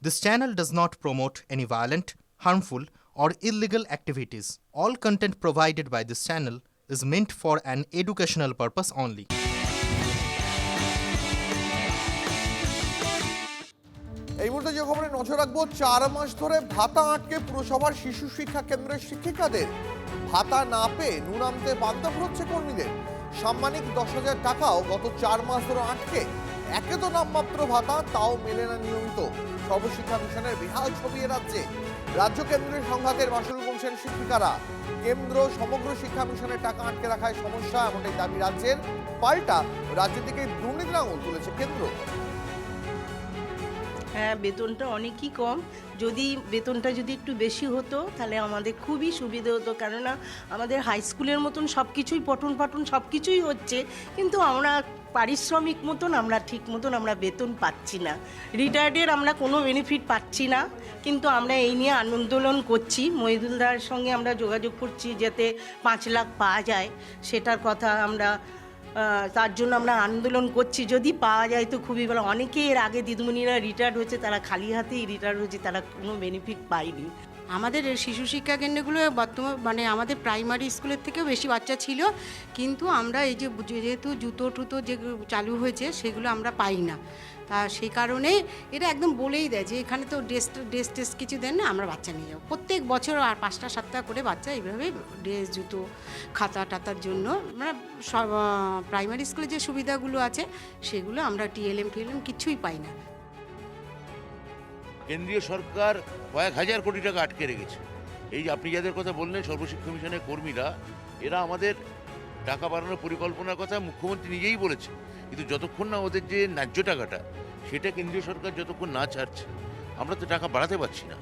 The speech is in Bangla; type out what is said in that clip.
This channel does not promote any violent, harmful, or illegal activities. All content provided by this channel is meant for an educational purpose only. এই মুহূর্তে যে খবরে নজর রাখবো, 4 মাস ধরে ভাতা আটকে পুরসভার শিশু শিক্ষা কেন্দ্রের শিক্ষিকাদের। ভাতা না পেয়ে নুন আনতে বাধ্য হচ্ছে কর্মীদের। সাম্মানিক 10,000 টাকাও গত 4 মাস ধরে আটকে। একে তো নামমাত্র ভাতা, তাও মেলে না নিয়মিত। সর্বশিক্ষা মিশনের বেহাল ছবি এ রাজ্যে। রাজ্য কেন্দ্রের সংঘাতের মাসুল গুনছেন শিক্ষিকারা। কেন্দ্র সমগ্র শিক্ষা মিশনের টাকা আটকে রাখায় সমস্যা, এমনটাই দাবি রাজ্যের। পাল্টা রাজ্য থেকে দুর্নীতির আঙুল তুলেছে কেন্দ্র। হ্যাঁ, বেতনটা অনেকই কম। বেতনটা যদি একটু বেশি হতো তাহলে আমাদের খুবই সুবিধা হতো, কেননা আমাদের হাই স্কুলের মতন সব কিছুই পঠন পাঠন সব কিছুই হচ্ছে, কিন্তু আমরা পারিশ্রমিক মতন আমরা ঠিক মতন আমরা বেতন পাচ্ছি না। রিটায়ার্ডের আমরা কোনো বেনিফিট পাচ্ছি না, কিন্তু আমরা এই নিয়ে আন্দোলন করছি। মহিদুলদার সঙ্গে আমরা যোগাযোগ করছি যাতে 5 লাখ পাওয়া যায়, সেটার কথা আমরা তার জন্য আমরা আন্দোলন করছি। যদি পাওয়া যায় তো খুবই ভালো। অনেকে এর আগে দিদিমণিরা রিটায়ার্ড হয়েছে, তারা খালি হাতেই রিটায়ার্ড হয়েছে, তারা কোনো বেনিফিট পায়নি। আমাদের শিশু শিক্ষা কেন্দ্রগুলো বর্তমান আমাদের প্রাইমারি স্কুলের থেকেও বেশি বাচ্চা ছিল, কিন্তু আমরা এই যে যেহেতু জুতো টুতো যে চালু হয়েছে সেগুলো আমরা পাই না। তা সেই কারণে এটা একদম বলেই দেয় যে এখানে তো ড্রেস টেস্ট কিছু দেন না, আমরা বাচ্চা নিয়ে যাবো। প্রত্যেক বছর আর 5টা 7টা করে বাচ্চা এইভাবে ড্রেস জুতো খাতা টাতার জন্য আমরা সব প্রাইমারি স্কুলে যে সুবিধাগুলো আছে সেগুলো আমরা টিএলএম কিছুই পাই না। কেন্দ্রীয় সরকার কয়েক হাজার কোটি টাকা আটকে রেখেছে। এই যে আপনি যাদের কথা বললেন সর্বশিক্ষা মিশনের কর্মীরা, এরা আমাদের টাকা বাড়ানোর পরিকল্পনার কথা মুখ্যমন্ত্রী নিজেই বলেছে, কিন্তু যতক্ষণ না ওদের যে ন্যায্য টাকাটা সেটা কেন্দ্রীয় সরকার যতক্ষণ না ছাড়ছে আমরা তো টাকা বাড়াতে পারছি না।